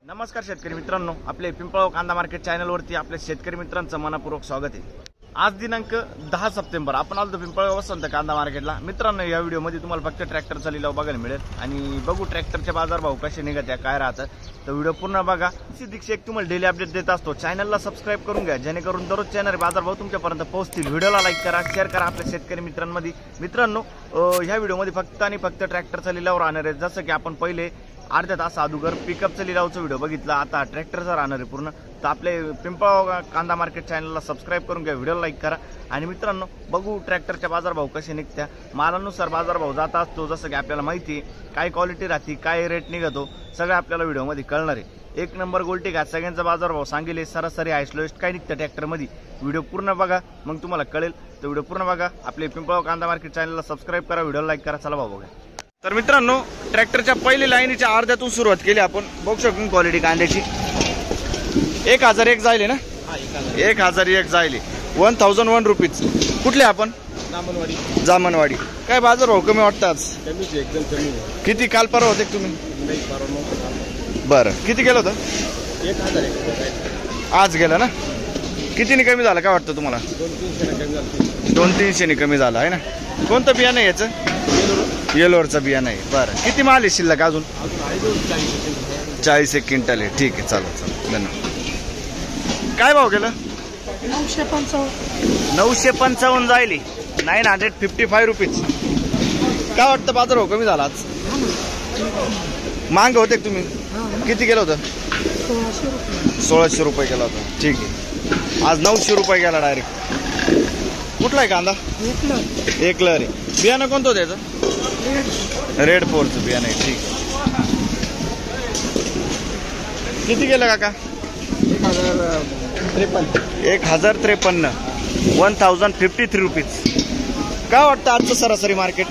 नमस्कार शेतकरी मित्रांनो, आपले पिंपळगाव कांदा मार्केट चॅनलवरती आपल्या शेतकरी मित्रांचं मनपूर्वक स्वागत आहे। आज दिनांक 10 सप्टेंबर आपण आलो पिंपळगाव वसंत कांदा मार्केटला। मित्रांनो, या व्हिडिओमध्ये तुम्हाला फक्त ट्रॅक्टरचा लिलाव बघायला मिळेल आणि बघू ट्रॅक्टरचे बाजारभाव कसे निघत आहे, काय राहतं। तर व्हिडिओ पूर्ण बघा। सिद्धीक्षे तुम्हाला डेली अपडेट देत असतो। चॅनलला सबस्क्राइब करून घ्या जेणेकरून दररोज चॅनल बाजारभाव तुमच्यापर्यंत पोहोचतील। व्हिडिओला लाईक करा, शेअर करा आपल्या शेतकरी मित्रांमध्ये। मित्रांनो, ह्या व्हिडिओमध्ये फक्त आणि फक्त ट्रॅक्टरचा लिलाव राहणार आहे। जसं की आपण पहिले अर्ध्या तास अगोदर पिकअपचा लिलावचा व्हिडिओ बघितला, आता ट्रॅक्टरचा राहणार आहे पूर्ण। तर आपले पिंपळगाव कांदा मार्केट चॅनलला सबस्क्राइब करून घ्या, व्हिडिओ लाईक करा। आणि मित्रांनो, बघू ट्रॅक्टरच्या बाजारभाव कसे निघत्या। मालानुसार बाजारभाव जात असतो, जसं की आपल्याला माहिती आहे काय क्वालिटी राहते, काय रेट निघतो, सगळं आपल्याला व्हिडिओमध्ये कळणार आहे। एक नंबर गोल्टी घात सगळ्यांचा बाजारभाव सांगेल, सरासरी हायस्ट लोएस्ट काय निघतं ट्रॅक्टरमध्ये। व्हिडिओ पूर्ण बघा, मग तुम्हाला कळेल। तर व्हिडिओ पूर्ण बघा, आपले पिंपळगाव कांदा मार्केट चॅनलला सबस्क्राइब करा, व्हिडिओ लाईक करा। चला भाऊ बघा। तर मित्रांनो, ट्रॅक्टरच्या पहिली लाईनीच्या अर्ध्यातून सुरुवात केली आपण। बघू शकतो क्वालिटी कांद्याची 1001 जायले ना, 1001 जायले 1001 रुपीज। कुठले आपण? जामनवाडी। काय बाजारभाव कमी वाटतं आज? एकदम कमी। किती काल परवा होते तुम्ही? बरं, किती गेलं होतं? 1001 आज गेला ना, कितीने कमी झालं काय वाटतं तुम्हाला? 200-300 कमी झालं आहे ना। कोणतं बियाणं आहे याचं? येलोरचं बियाणं आहे। बरं, किती माल आहे शिल्लक अजून? 40 क्विंटल आहे। ठीक आहे, चालेल चालेल, धन्यवाद। काय भाव गेलं? 955 जायली, 955 रुपीज। काय वाटतं बाजारभाव कमी झाला आज? मांग होते तुम्ही? किती गेलं होतं? 1600 रुपये गेला होता। ठीक आहे, आज 900 रुपये गेला डायरेक्ट। कुठला आहे कांदा? एकलर आहे। बियाणं कोणतं होतं त्याचं? रेड फोरचं बियाणं आहे। ठीक आहे, किती गेलं काका? 1053, 1053 रुपीज। काय वाटतं आजचं सरासरी मार्केट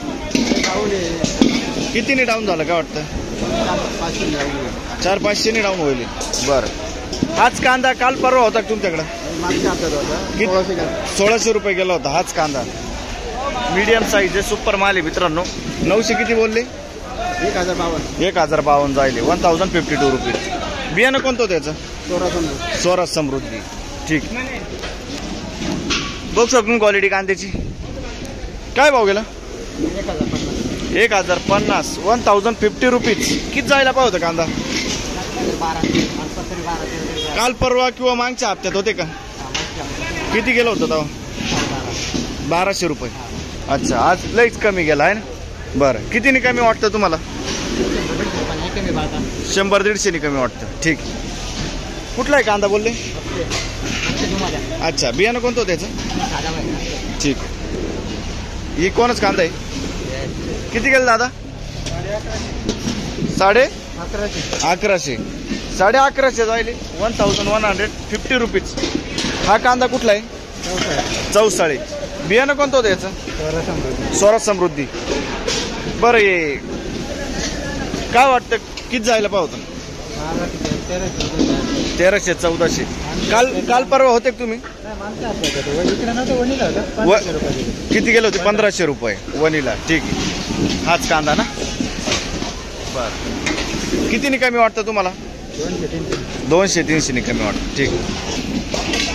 कितीने डाऊन झालं काय वाटतं? 400-500 डाऊन होईल। बरं, हाच कांदा काल परवा होता तुमच्याकडं? 1600 रुपये गेला होता हाच कांदा। मीडियम साईज आहे, सुपर माल आहे मित्रांनो। 900 किती बोलले? 1052 जायले, 1052 रुपीज। बियाणं कोणतं त्याचं? स्वराज समृद्धी। ठीक, बघू शकतो क्वालिटी कांद्याची। काय भाव गेला? 1050, 1050 रुपीज। किती जायला पाहिजे होता कांदा? काल परवा किंवा मागच्या हप्त्यात होते का? किती गेलं होतं तेव्हा? 1200 रुपये। अच्छा, आज लईच कमी गेला आहे ना। बरं, कितीने कमी वाटतं तुम्हाला? 100-150 कमी वाटतं। ठीक, कुठला आहे कांदा बोलले? अच्छा, बियाणं कोणतं होतं त्याचं? ठीक, ही कोणच कांदा आहे? किती गेलं दादा? 1150, 1150 जायले, 1150 रुपीज। हा कांदा कुठला आहे? चौसाळे। बियाणं कोणतं होतं याचं? स्वराज समृद्धी। बरं, ये काय वाटतं किती जायला पाहिजे होतं? 1300-1400। काल परवा होते तुम्ही? किती गेले होते? 1500 रुपये वनीला। ठीक आहे, हाच कांदा ना। बरं, कितीने कमी वाटतं तुम्हाला? 200-300 कमी वाटतं। ठीक,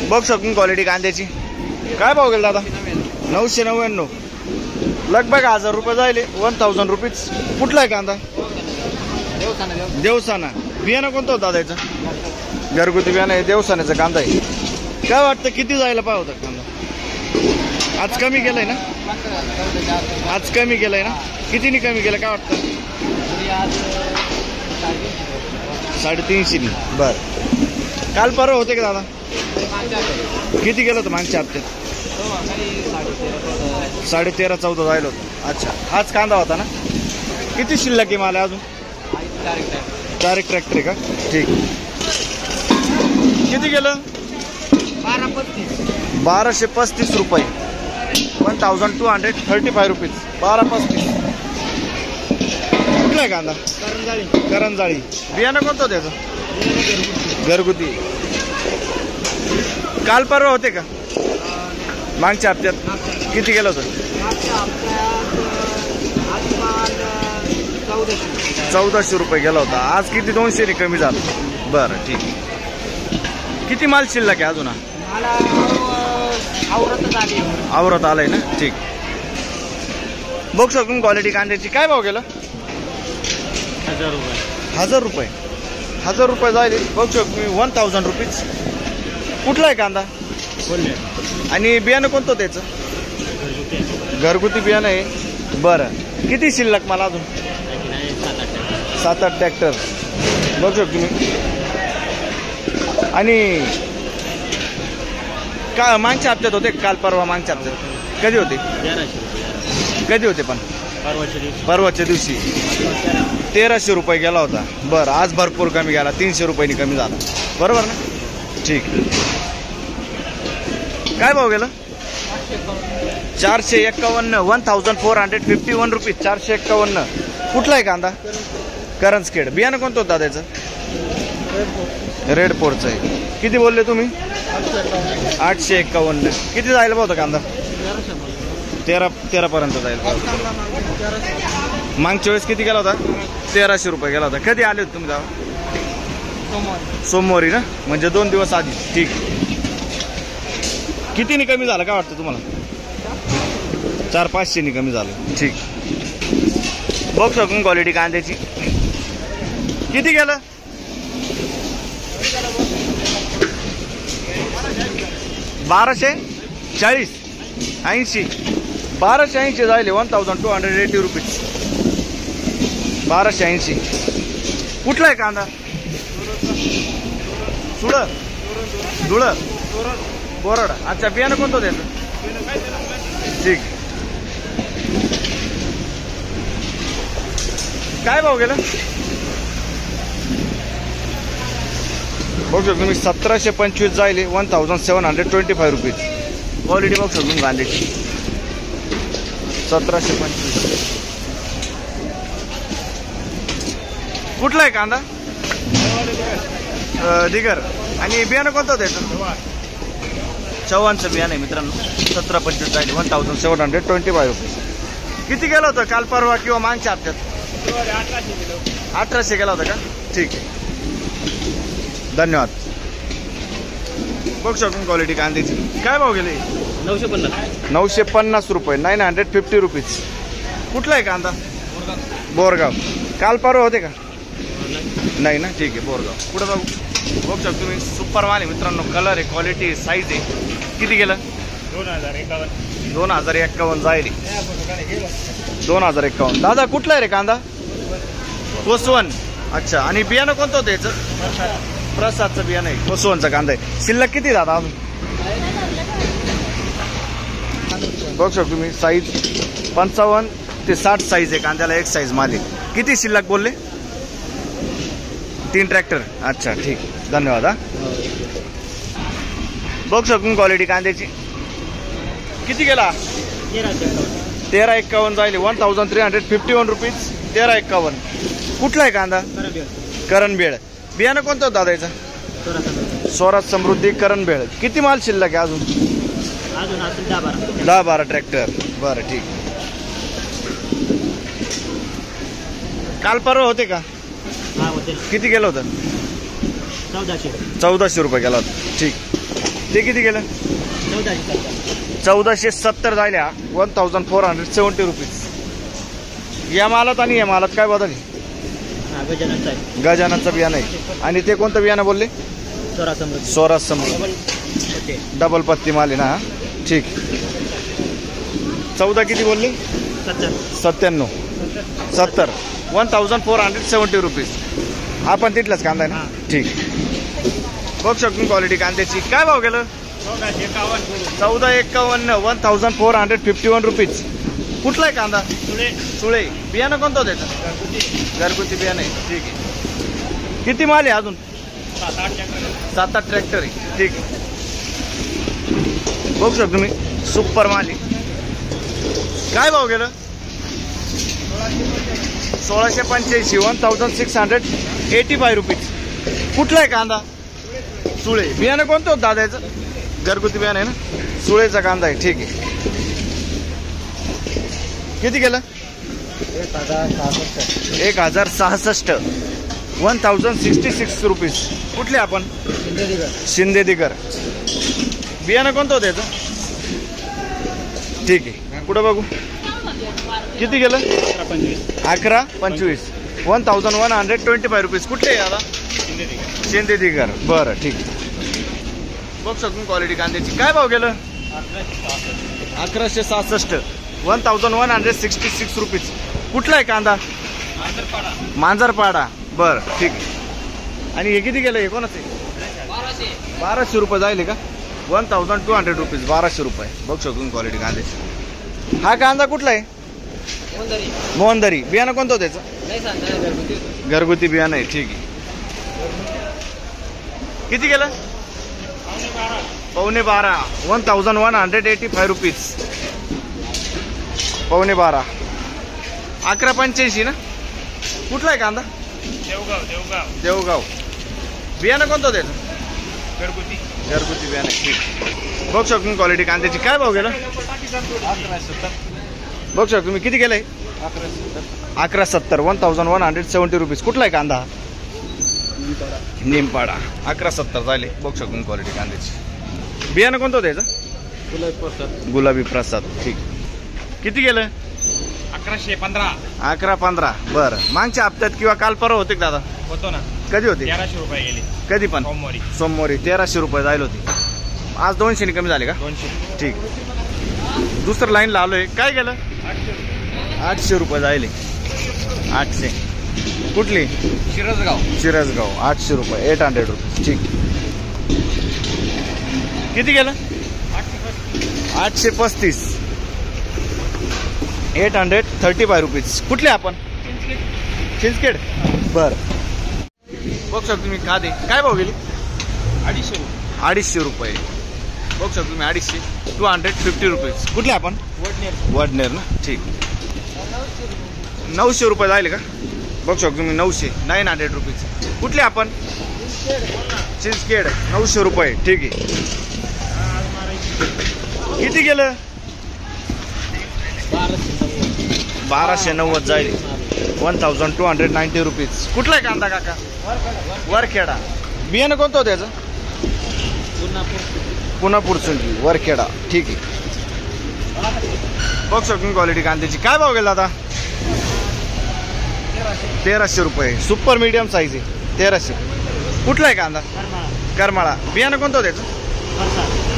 बघ शकून क्वालिटी कांद्याची। काय भाव गेला दादा? 999, लगभग 1000 रुपये जायले, 1000 रुपीज। कुठला आहे कांदा? देवसाना। बियाणं कोणतं होतं दादा याचं? घरगुती बियाणं आहे, देवसाण्याचा कांदा आहे। काय वाटतं किती जायला पाहिजे होता कांदा? आज कमी गेलाय ना? आज कमी गेलाय ना? कितीने कमी गेलं काय वाटतं? 350। बरं, काल परवा होते का दादा? किती गेलं होतं मागच्या हप्त्यात? 13-14 जायला होतं। अच्छा, हाच कांदा होता ना? किती शिल्लक आहे मला अजून? 4 ट्रॅक्टर आहे का? ठीक, किती गेलं? 1235 रुपये, 1235 रुपीज। 1235। कुठला आहे कांदा? करंजाळी। बियाणं कोणतं होतं त्याचं? घरगुती। काल परवा होते का मागच्या हप्त्यात? किती गेलं होतं? 1400 रुपये गेला होता। आज किती 200 कमी झालं? बरं ठीक आहे. किती माल शिल्लक आहे अजून? मला आवरतच आली. आवरत आलंय ना, ठीक. बघू शकून क्वालिटी कांद्याची काय भाव गेला? 1000 रुपये. 1000 रुपये. 1000 रुपये जाईल. बघू शकतो मी 1000 रुपीज. कुठला आहे कांदा? बोलले. आणि बियाणं कोणतं त्याचं? घरगुती बियाणं आहे. बरं किती शिल्लक मला अजून? 7-8 ट्रॅक्टर. बघू शकतो मी. आणि का मागच्या हप्त्यात होते? काल परवा मागच्या हप्त्यात कधी होते? 1300 रुपये. कधी होते पण? परवाच्या दिवशी 1300 रुपये गेला होता. बरं आज भरपूर कमी गेला, 300 रुपयांनी कमी झाला. बरोबर ना, ठीक. काय भाव गेला? 451. 1451 रुपीज. 451. कुठला आहे कांदा? करंजखेड. बियाणं कोणतं होतं त्याचं? रेड पोरचं आहे. किती बोलले तुम्ही? 851. किती जायला पाहतं कांदा? 13 पर्यंत जाईल. मागच्या वेळेस किती गेला होता? 1300 रुपये गेला होता. कधी आले होते तुम्ही तेव्हा? सोमवारी ना, म्हणजे 2 दिवस आधी. ठीक. कितीने कमी झालं काय वाटतं तुम्हाला? 400-500 कमी झालं. ठीक. बघ शकून क्वालिटी कांद्याची. किती गेलं? 1240. 80. 1280 जायले. 1280 रुपीज. 1280. कुठला आहे कांदा? धुळ बोरड. अच्छा, बियाणं कोणतं त्याचं? ठीक. काय भाव गेला? बघू शकतो तुम्ही 1725 जायले. 1725 रुपीज. क्वालिटी बघू शकतो कांद्याची. 1725. कुठला आहे कांदा? दिगर. आणि बियाणं कोणतं त्याचं? चव्हाणचं बियाणं आहे मित्रांनो. 1725 जायले. 1725 रुपीज. किती गेलं होतं काल परवा किंवा मागच्या हप्त्यात? 1800 गेला होता का? ठीक आहे, धन्यवाद. बघू शकतो क्वालिटी कांद्याची. काय भाव गेले? 950 रुपये. 950 रुपीज. कुठला आहे कांदा? बोरगाव. काल परवा होते का? नाही ना, ठीक आहे. बोरगाव. पुढे बघू. बघू शकतो तुम्ही. सुपर माल आहे मित्रांनो. कलर आहे, क्वालिटी आहे, साईज आहे. किती गेलं? 2051 जाईल. 2051. दादा कुठला आहे रे कांदा? कोसवन. अच्छा. आणि बियाणं कोणतं होतं याचं? प्रसादचं बियाणं आहे. कोसवनचा कांदा आहे. शिल्लक किती दादा अजून? बघू शकतो तुम्ही. साईज 55 ते 60 साईज आहे कांद्याला. एक साईज माल आहे. किती शिल्लक बोलले? 3 ट्रॅक्टर. अच्छा, ठीक. धन्यवाद. हा, बघू शकतो क्वालिटी कांद्याची. किती गेला? 1351 जायले. 1351 रुपीज. 1351. कुठला आहे कांदा? करणबेळ. बियाणं कोणतं होतं दादा याचं? स्वराज समृद्धी करणबेळ. किती माल शिल्लक आहे अजून? 10-12 ट्रॅक्टर. बरं, ठीक. काल परवा होते का? किती गेलं होतं? 1400 रुपये गेला होता. ठीक. ते किती गेलं? 1470 जायल्या. 1470 रुपीज. या मालात आणि या मालात काय बदल? गजाननचं बियाणं आहे. आणि ते कोणतं बियाणं बोलले? स्वराज समृद्धी. डबल पत्ती माल आहे ना. ठीक. 14 किती बोलले? 97. 70. 1470 रुपीज. आपण तिथलाच कांदा आहे ना. ठीक. बघू शकतो क्वालिटी कांद्याची. काय भाव गेलं? 1451. 1451 रुपीज. कुठला आहे कांदा? सुळे. बियाणं कोणतं होतं त्याचं? घरगुती बियाणं आहे. ठीक आहे. किती माल आहे अजून? 7-8 ट्रॅक्टर आहे. ठीक आहे. बघू शकतो तुम्ही. सुपर माल आहे. काय भाव गेलं? 1685. 1685 रुपीज. कुठला आहे कांदा? सुळे. बियाणं कोणतं होतं दादा याचं? घरगुती बियाणं आहे ना. सुळेचा कांदा आहे. ठीक आहे. किती गेलं? 1066. 1066 रुपीज. कुठले आपण? शिंदे दिगर. बियाणं कोणतं होतं याचं? ठीक आहे. पुढं बघू किती गेलं? 1125. 1125 रुपीज. कुठले आहे आता? शिंदे दिगर. बरं ठीक आहे. बघ शकून क्वालिटी कांद्याची. काय भाव गेलं? 1166. 1166 रुपीज. कुठला आहे कांदा? मांजरपाडा. बरं ठीक आहे. आणि हे किती गेलं? हे कोणाचं आहे? 1200 रुपये जाईल का? 1200 रुपीज. 1200 रुपये. बघ शकून क्वालिटी कांद्याची. हा कांदा कुठला आहे? मोहनदरी. बियाणं कोणतं होतं त्याचं? घरगुती बियाणं आहे. ठीक आहे. किती गेलं? 12.5. 1185 रुपीज. 12.5. 1185 ना? कुठला आहे कांदा? देवगाव. बियाणं कोणतं त्याचं? घरगुती बियाणं. ठीक. बघ शकतो क्वालिटी कांद्याची. काय भाव गेला? 1170. बघ शकतो तुम्ही. किती गेलंय? 1170. 1170 रुपीज. कुठला आहे कांदा? निमपाडा. 1170 झाले. बघ शकतो क्वालिटी कांद्याची. बियाणं कोणतं त्याचं? गुलाबी प्रसाद. ठीक. किती गेलं? 1115. बरं. मागच्या हप्त्यात किंवा काल परवा होते दादा? होतो ना. कधी होते? 1300 रुपये गेले. कधी पण? सोमवारी 1300 रुपये जायला होती. आज 200 ने कमी झाले का? 200. ठीक. दुसरं लाईनला आलोय. काय गेलं? 800 रुपये जायले. 800. कुठली? शिरसगाव. 800 रुपये. 800 रुपये. ठीक. किती गेलं? 835. 835 रुपीज. कुठले आपण? चिंचखेड. बर. बघ शकतो तुम्ही कांदे. काय भाव गेली? 250 रुपये. बघ शकतो तुम्ही 250. 250 रुपीज. कुठले आपण? वडनेर ना. ठीक. 900 रुपये जायले का? बघ शकतो तुम्ही 900. 900 रुपीज. कुठले आपण? चिंचखेड. 900 रुपये. ठीक आहे. किती गेलं? 1290 जाईल. 1290 रुपीज. कुठला आहे कांदा काका? वरखेडा. बियाणं कोणतं होतं याचं? पुन्हा चुंगी. वरखेडा. ठीक आहे. बघ शकून क्वालिटी कांद्याची. काय भाव गेला आता? 1300 रुपये. सुपर मीडियम साईज आहे. 1300. कुठला आहे कांदा? करमाळा. बियाणं कोणतं होतं त्याचं?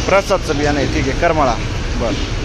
प्रसादचं बियाणं आहे. ठीक आहे. करमाळा. बरं.